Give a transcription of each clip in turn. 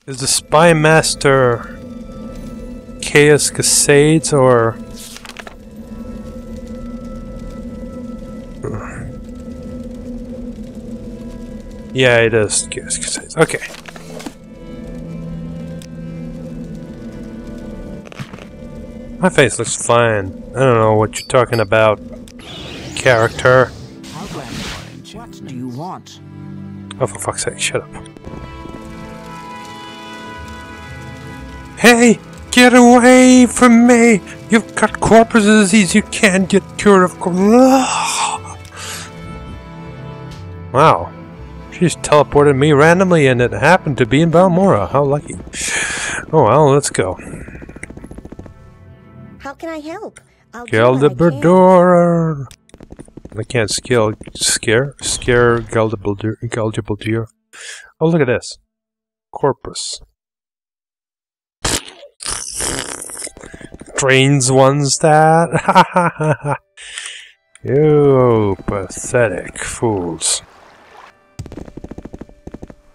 Is the Spy Master Chaos Cascades or... Yeah, it is Chaos Cascades. Okay. My face looks fine. I don't know what you're talking about, character. What do you want? Oh, for fuck's sake, shut up. Hey! Get away from me! You've got corpus disease, you can't get cured of Wow. She just teleported me randomly and it happened to be in Balmora. How lucky. Oh well, let's go. How can I help? Galdabrador. I can't scare Galdabrador. Oh, look at this. Corpus. Trains one stat. You pathetic fools.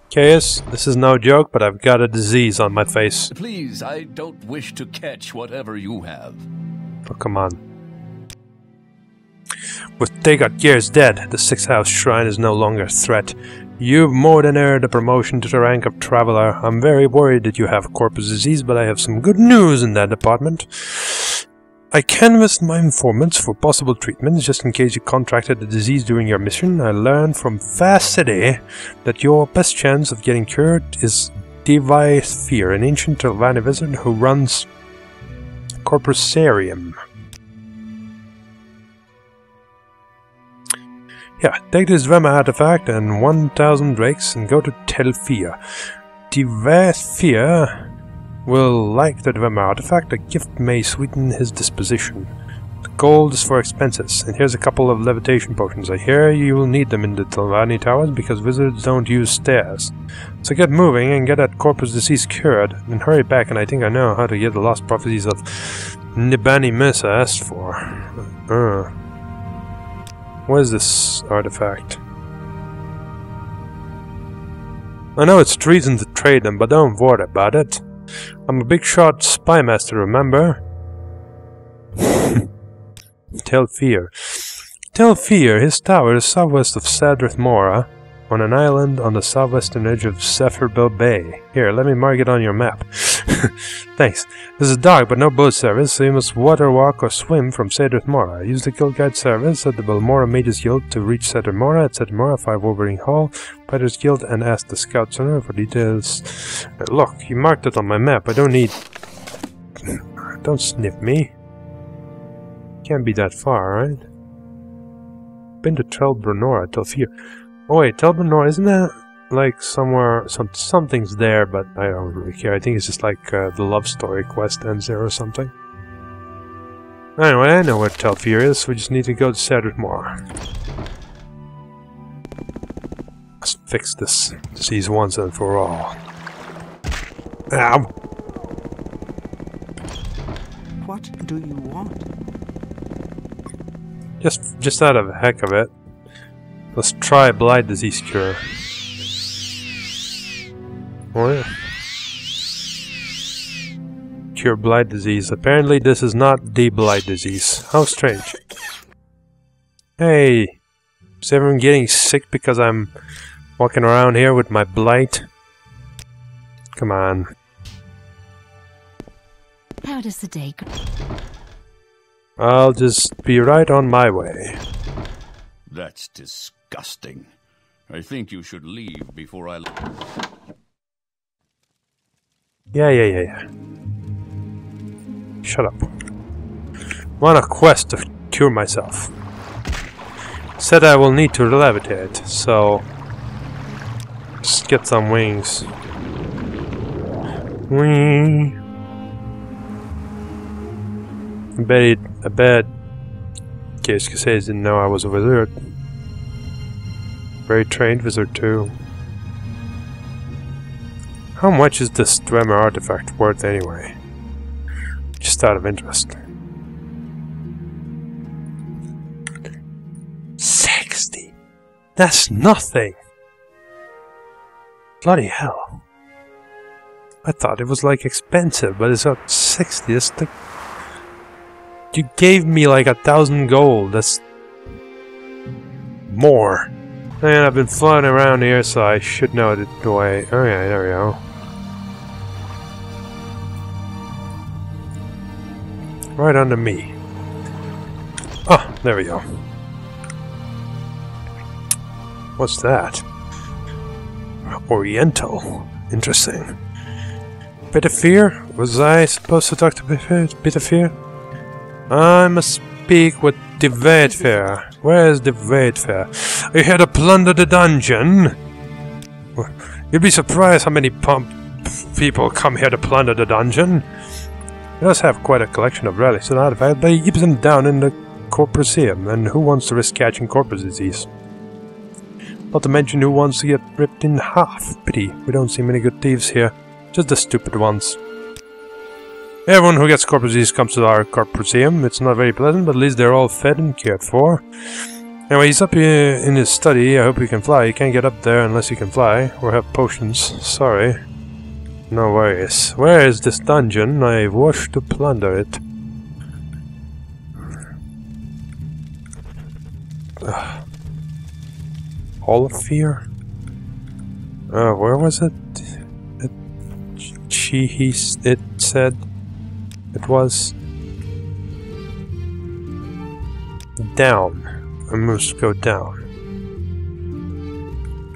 Chaos, this is no joke, but I've got a disease on my face. Please, I don't wish to catch whatever you have. Oh, come on. With Tagot Gears dead, the 6th House Shrine is no longer a threat. You've more than earned a promotion to the rank of Traveler. I'm very worried that you have corpus disease, but I have some good news in that department. I canvassed my informants for possible treatments just in case you contracted the disease during your mission. I learned from Vast City that your best chance of getting cured is Devathir, an ancient Telvanni wizard who runs Corpusarium. Yeah, take this Dwemer artifact and 1,000 drakes and go to Telfia. Devathir will like the Dwemer artifact. A gift may sweeten his disposition. The gold is for expenses, and here's a couple of levitation potions. I hear you will need them in the Telvanni towers because wizards don't use stairs. So get moving and get that corpus disease cured, and hurry back, and I think I know how to get the lost prophecies of Nibani Missa asked for. What is this artifact? I know it's treason to trade them, but don't worry about it. I'm a big shot spy master, remember? Telfir. Telfir, his tower is southwest of Sadrith Mora, on an island on the southwestern edge of Zephyrbel Bay. Here, let me mark it on your map. Thanks. There's a dock, but no boat service, so you must water, walk, or swim from Sadrith Mora. Use the Guild Guide service at the Balmora Mages Guild to reach Sadrith Mora. At Sadrith Mora, 5 Wolverine Hall, Fighters Guild, and ask the Scout Center for details. Look, you marked it on my map. I don't need... Don't sniff me. Can't be that far, right? Been to Telbranora, Telfir. Oh wait, Telbranora, isn't that like somewhere, something's there, but I don't really care. I think it's just like the love story quest ends there or something. Anyway, I know where Telfir is, we just need to go to Sadrith Mora. Let's fix this disease once and for all. Ow! What do you want? Just out of the heck of it. Let's try blight disease cure. Oh yeah. Cure blight disease. Apparently this is not the blight disease. How strange. Hey! Is everyone getting sick because I'm walking around here with my blight? Come on. How does the day go? I'll just be right on my way. That's disgusting. I think you should leave before I... Yeah. Shut up. I'm on a quest to cure myself. Said I will need to levitate, so... just get some wings. Whee! I bet Chaos Cascades didn't know I was a wizard. Very trained wizard too. How much is this Dwemer artifact worth anyway? Just out of interest. 60! That's nothing! Bloody hell. I thought it was like expensive, but it's at 60. It's the... You gave me like 1,000 gold. That's more. And I've been flying around here, so I should know the way. Oh yeah, there we go. Right under me. Oh, there we go. What's that? Oriental. Interesting. Bit of fear? Was I supposed to talk to Bit of fear? I must speak with the Dwemer. Where is the Dwemer? Are here to plunder the dungeon? You'd be surprised how many people come here to plunder the dungeon. He does have quite a collection of relics and artifacts, but he keeps them down in the Corpusceum, and who wants to risk catching corpus disease? Not to mention who wants to get ripped in half. Pity, we don't see many good thieves here. Just the stupid ones. Everyone who gets corpus disease comes to our Corpusceum. It's not very pleasant, but at least they're all fed and cared for. Anyway, he's up here in his study. I hope he can fly. You can't get up there unless you can fly, or have potions. Sorry. No worries. Where is this dungeon? I wish to plunder it. Hall of Fear? Where was it? It said it was down. I must go down.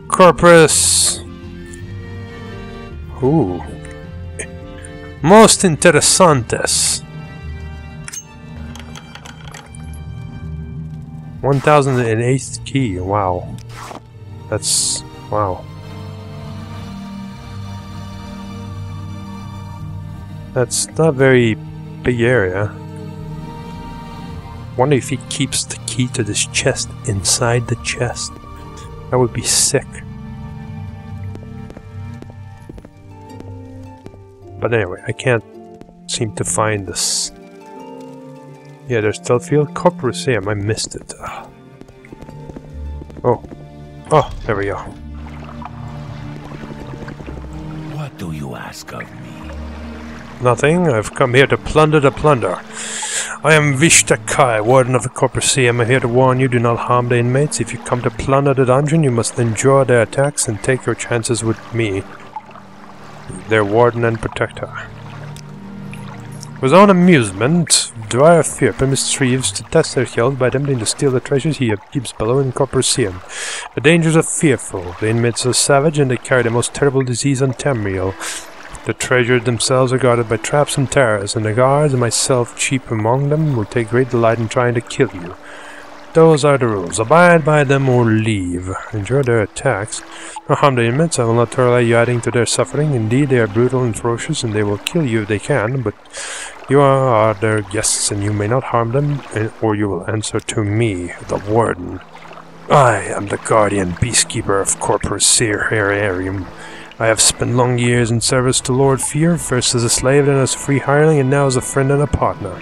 Corpus! Ooh. Most interesantes. 1008th key. Wow. That's... wow. That's not a very big area. Wonder if he keeps the key to this chest inside the chest. That would be sick. But anyway, I can't seem to find this. Yeah, there's still field Corpusceum. I missed it. Oh. Oh, there we go. What do you ask of me? Nothing. I've come here to plunder the plunder. I am Vishta Kai, warden of the Corpusceum. I'm here to warn you, do not harm the inmates. If you come to plunder the dungeon, you must endure their attacks and take your chances with me, their warden and protector. For his own amusement, Dwyer Fear permits thieves to test their skills by attempting to steal the treasures he keeps below in Corpusceum. The dangers are fearful. The inmates are savage and they carry the most terrible disease on Tamriel. The treasures themselves are guarded by traps and terrors, and the guards, and myself chief among them, will take great delight in trying to kill you. Those are the rules. Abide by them or leave. Endure their attacks. Don't harm the inmates. I will not tolerate you adding to their suffering. Indeed, they are brutal and ferocious, and they will kill you if they can, but you are their guests, and you may not harm them, or you will answer to me, the warden. I am the guardian peacekeeper of Corpusceum. I have spent long years in service to Lord Fear, first as a slave, then as a free hireling, and now as a friend and a partner.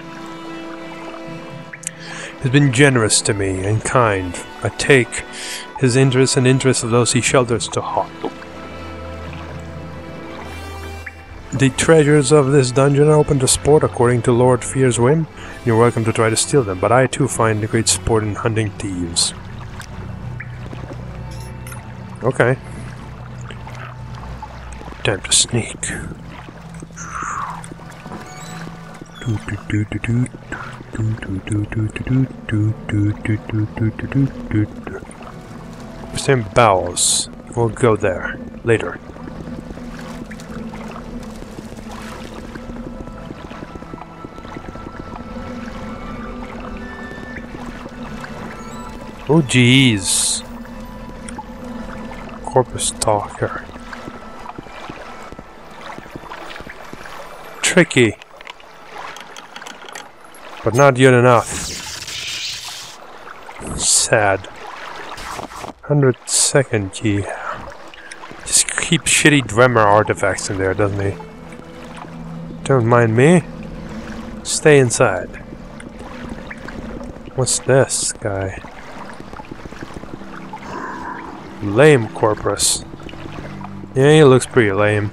He has been generous to me and kind. I take his interests and interests of those he shelters to heart. The treasures of this dungeon are open to sport according to Lord Fear's whim. You're welcome to try to steal them, but I too find great sport in hunting thieves. Okay. Time to sneak. Same bowels. We'll go there later. Oh jeez. Corpus Talker. Tricky. But not good enough. Sad. 102nd key. Just keep shitty Dwemer artifacts in there, doesn't he? Don't mind me. Stay inside. What's this guy? Lame corpus. Yeah, he looks pretty lame.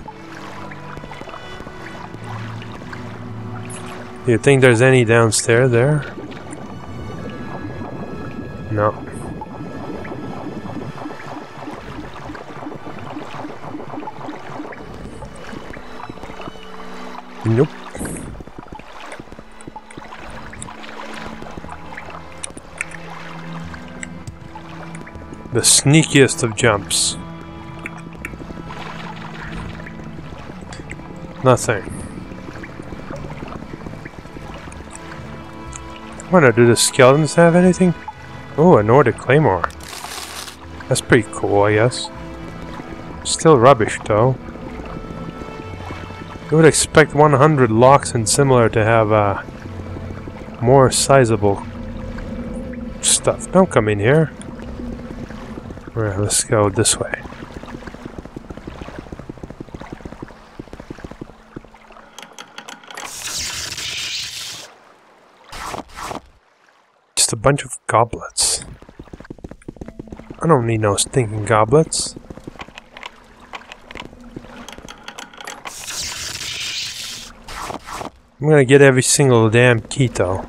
Do you think there's any downstairs there? No. Nope. The sneakiest of jumps. Nothing. I wonder, do the skeletons have anything? Oh, a Nordic claymore. That's pretty cool, I guess. Still rubbish, though. You would expect 100 locks and similar to have more sizable stuff. Don't come in here. Right, let's go this way. Just a bunch of goblets. I don't need no stinking goblets. I'm gonna get every single damn key though.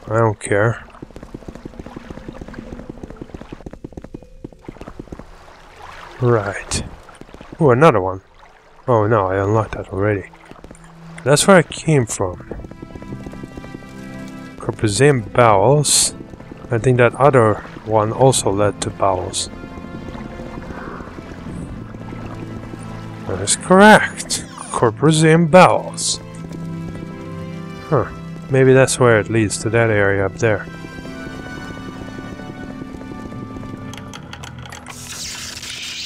I don't care. Right. Oh, another one. Oh no, I unlocked that already. That's where I came from. Corpusem bowels. I think that other one also led to bowels. That is correct. Corpusem bowels. Huh. Maybe that's where it leads to that area up there.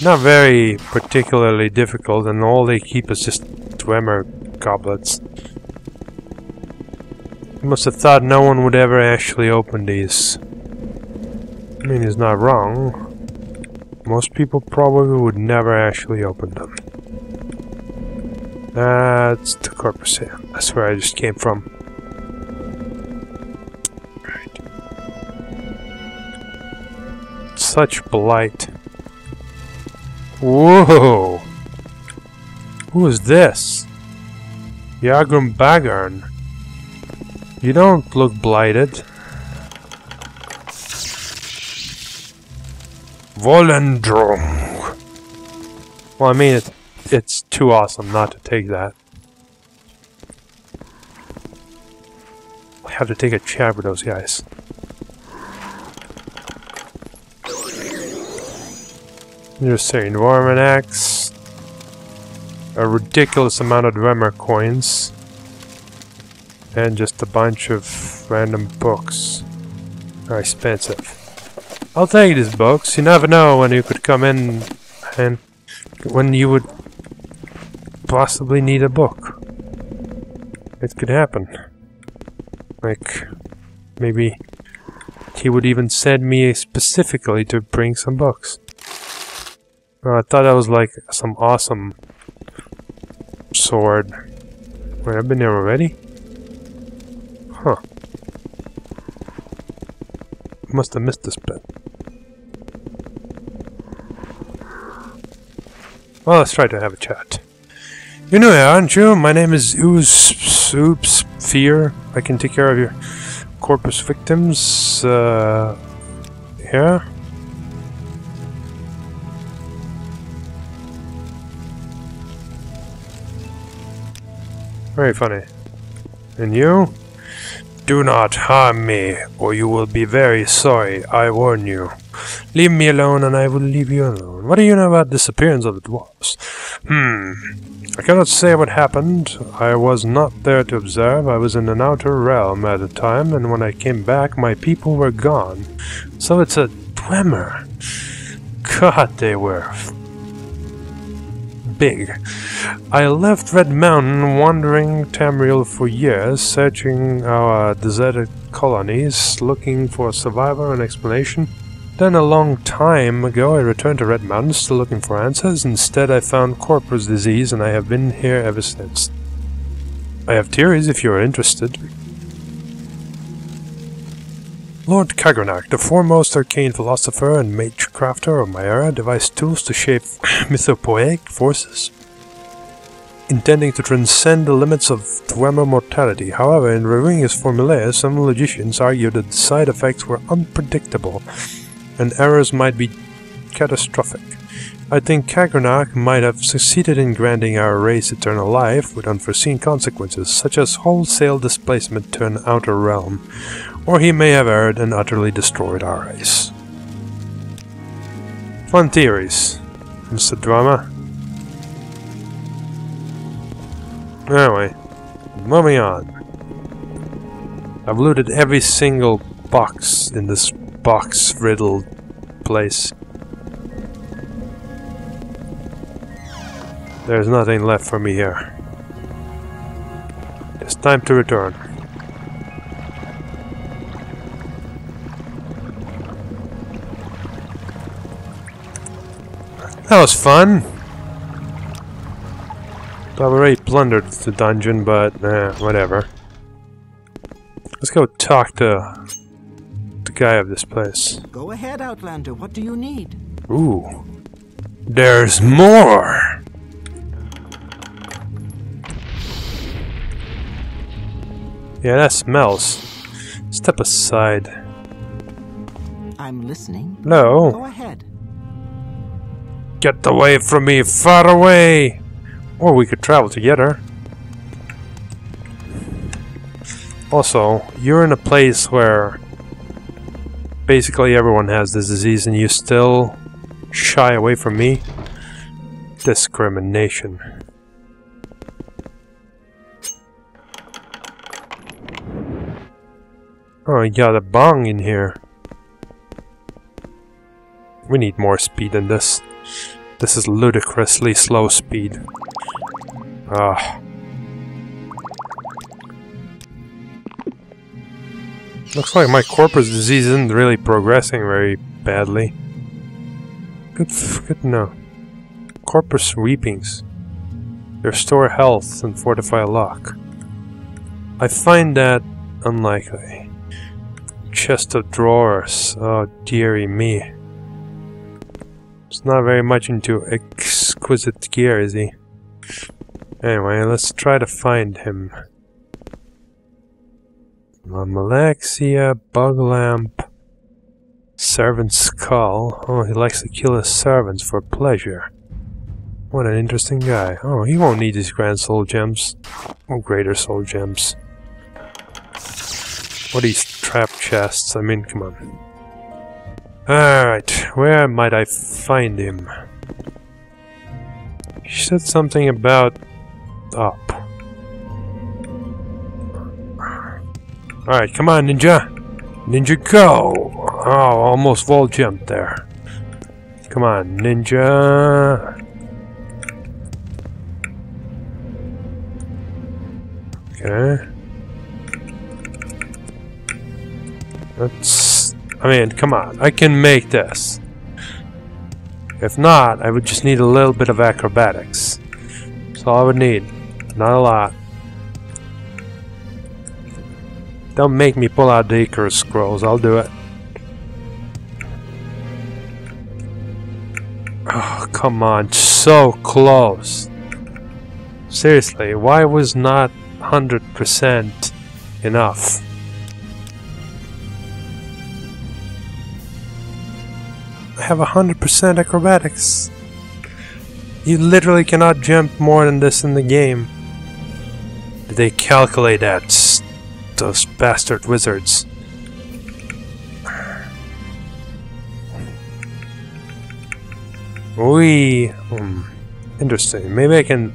Not very particularly difficult, and all they keep is just Dwemer goblets. You must have thought no one would ever actually open these. I mean, he's not wrong. Most people probably would never actually open them. That's the Corpusem. That's where I just came from. Right. Such blight. Whoa! Who is this? Yagrum Baggarn. You don't look blighted. Volendrung. Well, I mean, it's too awesome not to take that. I have to take a chat with those guys. Just saying, Dwarf axe, a ridiculous amount of Dwemer coins, and just a bunch of random books. Are expensive. I'll take these books. You never know when you could come in and when you would possibly need a book. It could happen. Like, maybe he would even send me specifically to bring some books. Oh, I thought that was like some awesome sword. Wait, I've been there already? Huh. Must have missed this bit. Well, let's try to have a chat. You're new here, aren't you? My name is Oops Fear. I can take care of your corpus victims. Here? Very funny. And you? Do not harm me, or you will be very sorry, I warn you. Leave me alone, and I will leave you alone. What do you know about the disappearance of the dwarves? I cannot say what happened. I was not there to observe. I was in an outer realm at the time, and when I came back, my people were gone. So it's a Dwemer. God, they were big. I left Red Mountain, wandering Tamriel for years, searching our deserted colonies, looking for a survivor and explanation. Then a long time ago I returned to Red Mountain, still looking for answers. Instead I found Corpus disease, and I have been here ever since. I have theories if you are interested. Lord Kagrenak, the foremost arcane philosopher and mage-crafter of my era, devised tools to shape mythopoeic forces intending to transcend the limits of Dwemer mortality. However, in reviewing his formulae, some logicians argued that the side effects were unpredictable and errors might be catastrophic. I think Kagranach might have succeeded in granting our race eternal life with unforeseen consequences, such as wholesale displacement to an outer realm, or he may have erred and utterly destroyed our race. Fun theories, Mr. Dwemer. Anyway, moving on. I've looted every single box in this box-riddled place. There's nothing left for me here. It's time to return. That was fun! I've already plundered the dungeon, but whatever. Let's go talk to the guy of this place. Go ahead, Outlander. What do you need? Ooh. There's more! Yeah, that smells. Step aside. I'm listening. No. Go ahead. Get away from me, far away! Or we could travel together. Also, you're in a place where basically everyone has this disease and you still shy away from me? Discrimination. Oh, you got a bong in here. We need more speed than this. This is ludicrously slow speed. Looks like my corpus disease isn't really progressing very badly. Good to know. Corpus weepings. Restore health and fortify luck. I find that unlikely. Chest of drawers. Oh, dearie me. It's not very much into exquisite gear, is he? Anyway, let's try to find him. Malexia, bug lamp, servant skull. Oh, he likes to kill his servants for pleasure. What an interesting guy. Oh, he won't need these grand soul gems. Or greater soul gems. What are these trap chests? I mean, come on. Alright, where might I find him? He said something about up. Alright, come on, ninja! Ninja, go! Oh, almost wall jumped there. Come on, ninja! Okay. I mean, come on, I can make this. If not, I would just need a little bit of acrobatics. That's all I would need. Not a lot. Don't make me pull out the Icarus scrolls, I'll do it. Oh, come on, so close. Seriously, why was not 100% enough? I have 100% acrobatics. You literally cannot jump more than this in the game. Did they calculate that? Those bastard wizards. Interesting. Maybe I can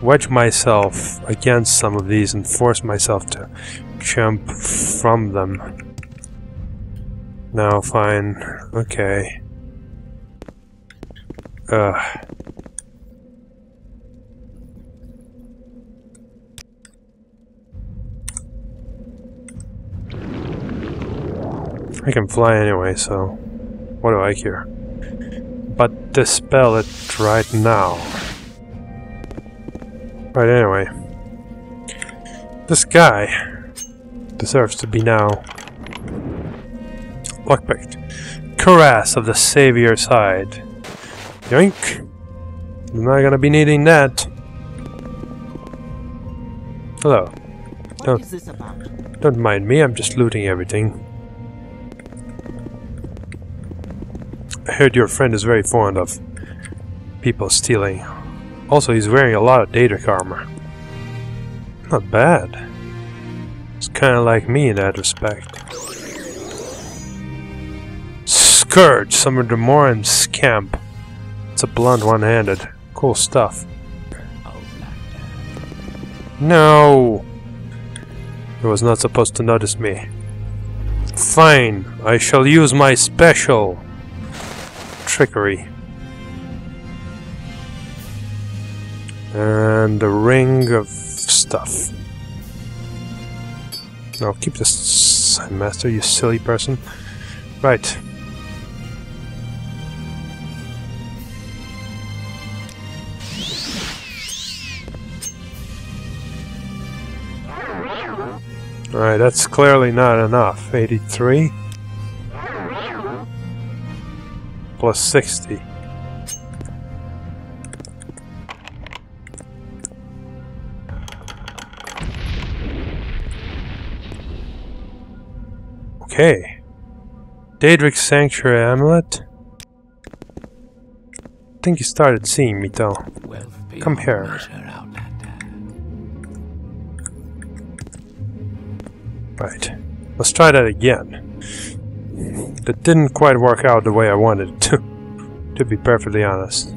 wedge myself against some of these and force myself to jump from them. No, fine. Okay. I can fly anyway, so what do I care? But dispel it right now. Right, anyway. This guy deserves to be now lockpicked. Cuirass of the Savior side. Yoink! I'm not gonna be needing that. Hello. What is this about? Don't mind me, I'm just looting everything. I heard your friend is very fond of people stealing. Also, he's wearing a lot of Daedric armor. Not bad. It's kinda like me in that respect. Scourge, some of the Morin's camp. It's a blunt one-handed. Cool stuff. No! He was not supposed to notice me. Fine, I shall use my special trickery. And the ring of stuff. No, keep this, master, you silly person. Right. Alright, that's clearly not enough. 83 plus 60. Okay. Daedric Sanctuary Amulet. I think you started seeing me though. Come here. Right. Let's try that again. That didn't quite work out the way I wanted it to be perfectly honest.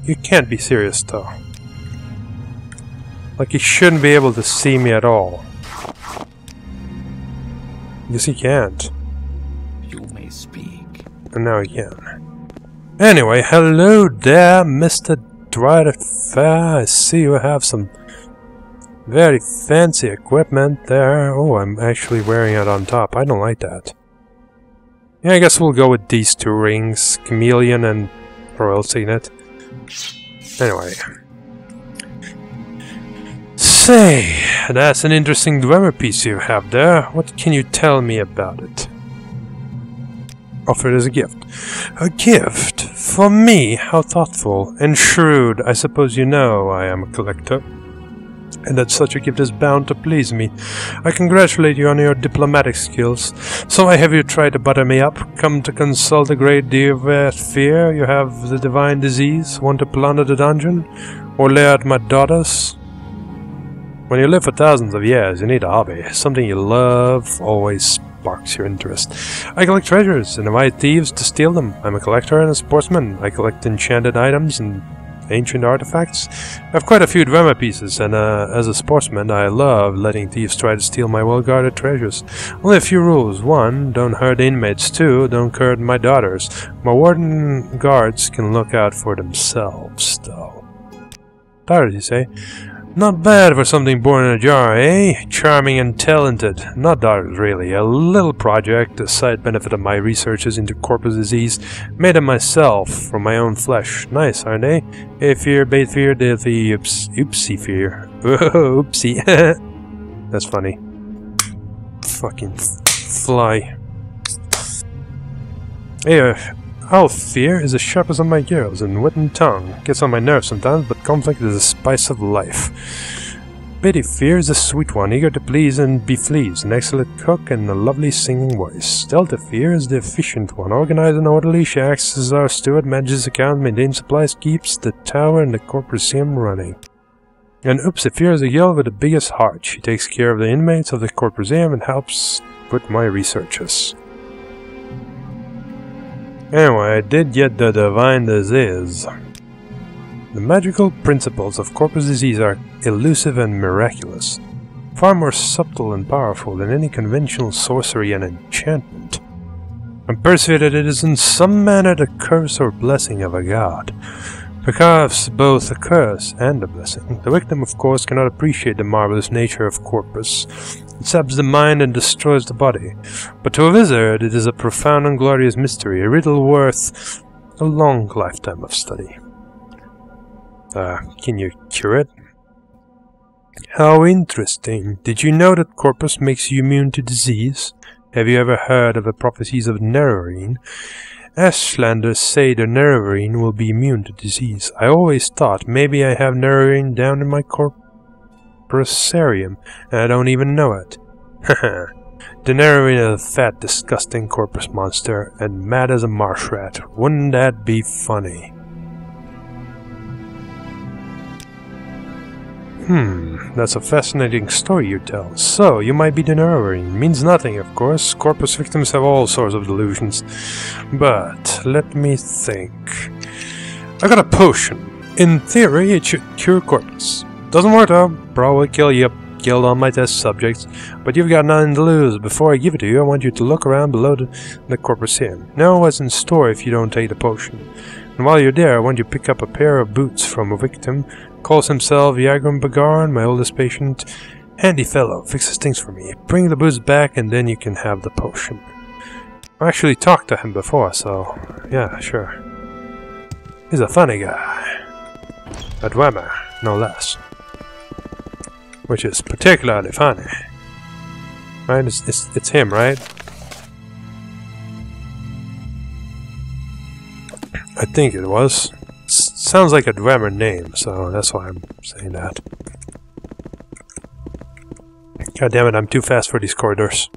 You can't be serious though. Like you shouldn't be able to see me at all. Yes, he can't. You may speak. And now he can. Anyway, hello there, Mr. Dwemer. I see you have some very fancy equipment there. Oh, I'm actually wearing it on top. I don't like that. Yeah, I guess we'll go with these two rings, Chameleon and Royal Signet. Anyway. Say, that's an interesting Dwemer piece you have there. What can you tell me about it? Offered as a gift. A gift? For me? How thoughtful and shrewd. I suppose you know I am a collector, and that such a gift is bound to please me. I congratulate you on your diplomatic skills. So I have you tried to butter me up, come to consult a great deal of fear, you have the divine disease, want to plunder the dungeon, or lay out my daughters? When you live for thousands of years, you need a hobby. Something you love always sparks your interest. I collect treasures and invite thieves to steal them. I'm a collector and a sportsman. I collect enchanted items and ancient artifacts. I have quite a few Dwemer pieces, and as a sportsman, I love letting thieves try to steal my well-guarded treasures. Only a few rules. 1. Don't hurt inmates. 2. Don't hurt my daughters. My warden guards can look out for themselves, though. Daughters, you say? Not bad for something born in a jar, eh? Charming and talented. Not daughters, really. A little project, a side benefit of my researches into corpus disease. Made them myself, from my own flesh. Nice, aren't they? A fear, bait fear, deadly, oopsie fear. Whoa, oopsie. That's funny. Fucking fly. Hey, Owl fear is as sharp as on my girls, and wit and tongue. Gets on my nerves sometimes, but conflict is the spice of life. Betty fear is a sweet one, eager to please and be pleased, an excellent cook and a lovely singing voice. Delta fear is the efficient one, organized and orderly. She acts as our steward, manages accounts, maintains supplies, keeps the tower and the corporeum running. And Oopsie fear is a girl with the biggest heart. She takes care of the inmates of the corporeum and helps with my researches. Anyway, I did get the divine disease. The magical principles of corpus disease are elusive and miraculous, far more subtle and powerful than any conventional sorcery and enchantment. I'm persuaded it is in some manner the curse or blessing of a god. Perhaps both a curse and a blessing. The victim, of course, cannot appreciate the marvelous nature of corpus. It saps the mind and destroys the body. But to a wizard, it is a profound and glorious mystery, a riddle worth a long lifetime of study. Can you cure it? How interesting. Did you know that corpus makes you immune to disease? Have you ever heard of the prophecies of Nerorine? Ashlanders say the Nerverine will be immune to disease. I always thought maybe I have Nerverine down in my corpusarium, and I don't even know it. Haha. The Nerverine is a fat, disgusting corpus monster, and mad as a marsh rat. Wouldn't that be funny? That's a fascinating story you tell. So, you might be the Nerverine. Means nothing, of course. Corpus victims have all sorts of delusions. But, let me think. I got a potion. In theory, it should cure corpus. Doesn't work though. Probably kill you. Killed all my test subjects. But you've got nothing to lose. Before I give it to you, I want you to look around below the corpusarium. Know what's in store if you don't take the potion. And while you're there, I want you to pick up a pair of boots from a victim. Calls himself Yagrum Bagarn, my oldest patient. Handy fellow, fixes things for me. Bring the boots back and then you can have the potion. I actually talked to him before, so yeah, sure. He's a funny guy. A Dwemer, no less. Which is particularly funny. Right? It's him, right? I think it was. Sounds like a Dwemer name, so that's why I'm saying that. God damn it, I'm too fast for these corridors.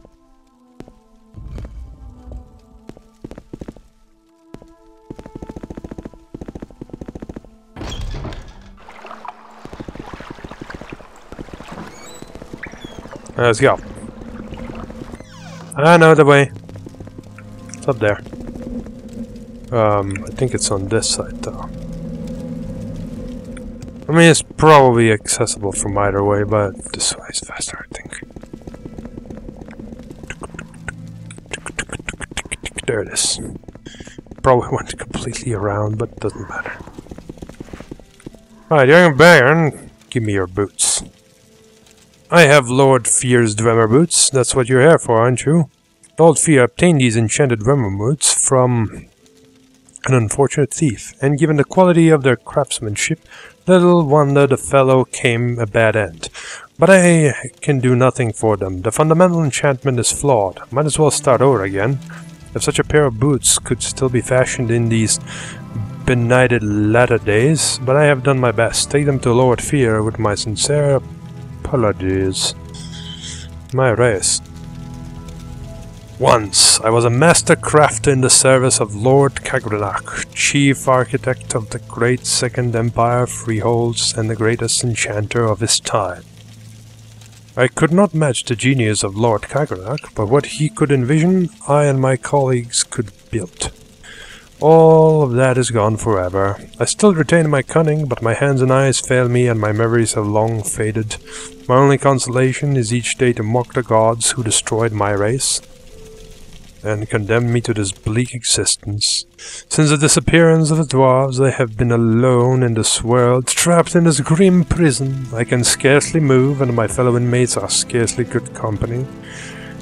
Let's go. I know the way. It's up there. I think it's on this side though. I mean, it's probably accessible from either way, but this way is faster, I think. There it is. Probably went completely around, but it doesn't matter. Alright, young Baron, give me your boots. I have Lord Fear's Dwemer boots. That's what you're here for, aren't you? Lord Fear obtained these enchanted Dwemer boots from an unfortunate thief, and given the quality of their craftsmanship, little wonder the fellow came a bad end. But I can do nothing for them. The fundamental enchantment is flawed. Might as well start over again. If such a pair of boots could still be fashioned in these benighted latter days, but I have done my best. Take them to Lord Fear with my sincere apologies. My race. Once, I was a master crafter in the service of Lord Kagrenak, chief architect of the great Second Empire freeholds and the greatest enchanter of his time. I could not match the genius of Lord Kagrenak, but what he could envision, I and my colleagues could build. All of that is gone forever. I still retain my cunning, but my hands and eyes fail me and my memories have long faded. My only consolation is each day to mock the gods who destroyed my race and condemned me to this bleak existence. Since the disappearance of the dwarves, I have been alone in this world, trapped in this grim prison. I can scarcely move, and my fellow inmates are scarcely good company.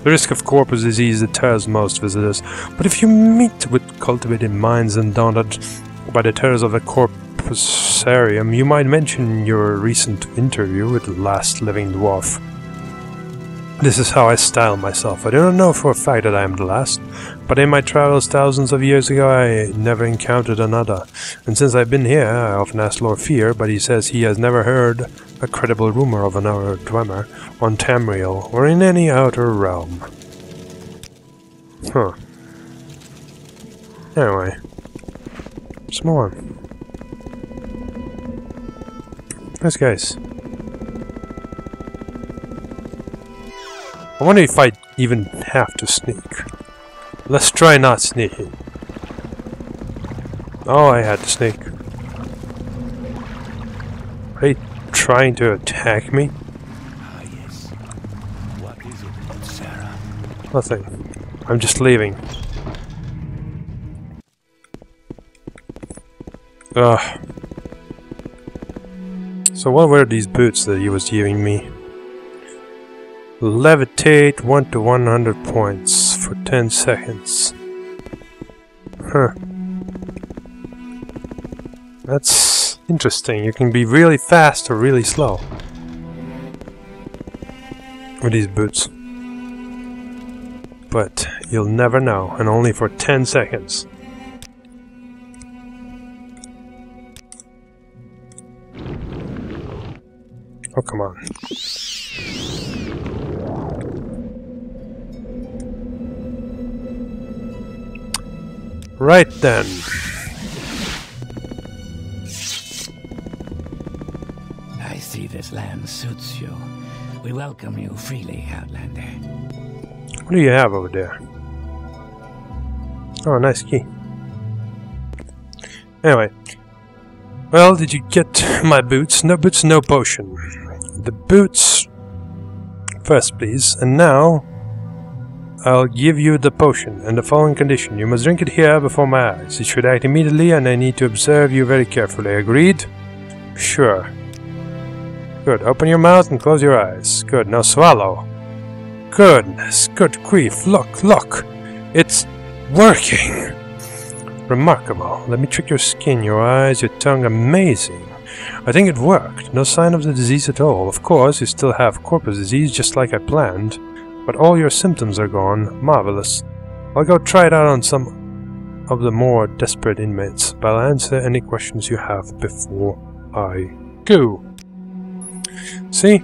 The risk of corpus disease deters most visitors, but if you meet with cultivated minds and daunted by the terrors of a corpusarium, you might mention your recent interview with the last living dwarf. This is how I style myself. I do not know for a fact that I am the last, but in my travels thousands of years ago I never encountered another. And since I've been here, I often ask Lord Fear, but he says he has never heard a credible rumor of another Dwemer on Tamriel or in any outer realm. Huh. Anyway. Some more. Nice guys. I wonder if I even have to sneak. Let's try not sneaking. Oh, I had to sneak. Are they trying to attack me? Ah, yes. What is it, Sarah? Nothing. I'm just leaving. Ugh. So what were these boots that he was giving me? Levitate 1 to 100 points for 10 seconds. Huh. That's interesting. You can be really fast or really slow with these boots. But you'll never know, and only for 10 seconds. Oh, come on. Right then. I see this land suits you. We welcome you freely, Outlander. What do you have over there? Oh, nice key. Anyway. Well, did you get my boots? No boots, no potion. The boots first, please. And now, I'll give you the potion, and the following condition. You must drink it here before my eyes. You should act immediately, and I need to observe you very carefully. Agreed? Sure. Good. Open your mouth and close your eyes. Good. Now swallow. Goodness. Good grief. Look, look. It's working. Remarkable. Let me trick your skin, your eyes, your tongue. Amazing. I think it worked. No sign of the disease at all. Of course, you still have corpus disease, just like I planned. But all your symptoms are gone. Marvelous. I'll go try it out on some of the more desperate inmates, but I'll answer any questions you have before I go. See?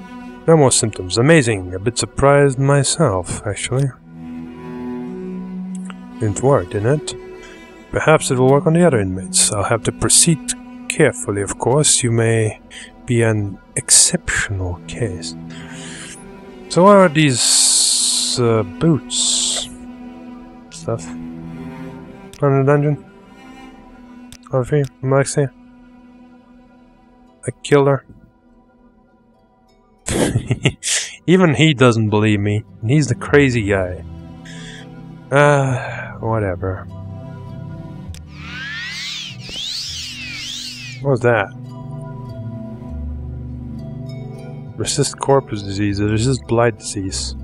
No more symptoms. Amazing. A bit surprised myself, actually. Didn't work, didn't it? Perhaps it will work on the other inmates. I'll have to proceed carefully, of course. You may be an exceptional case. So what are these boots stuff? On the dungeon? All three? Maxi? I killed her. Even he doesn't believe me. He's the crazy guy. Whatever. What was that? Resist corpus disease. Resist blight disease.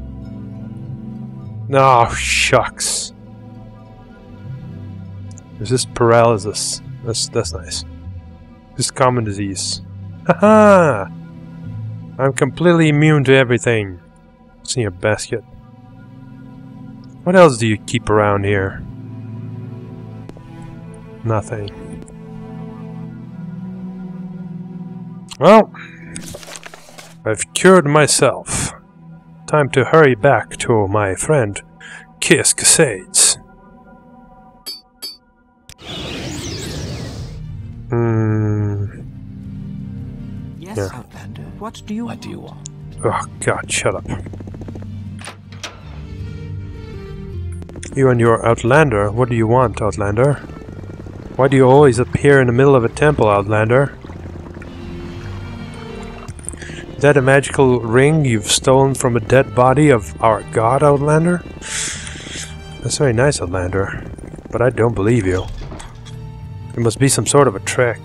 Oh, shucks. Resist paralysis. That's nice. Resist common disease. Haha! I'm completely immune to everything. What's in your basket? What else do you keep around here? Nothing. Well, I've cured myself. Time to hurry back to my friend Kiss Casades. Yes, Yeah. Outlander. What do you want? Oh god, shut up. You and your Outlander, what do you want, Outlander? Why do you always appear in the middle of a temple, Outlander? Is that a magical ring you've stolen from a dead body of our god, Outlander? That's very nice, Outlander, but I don't believe you. It must be some sort of a trick.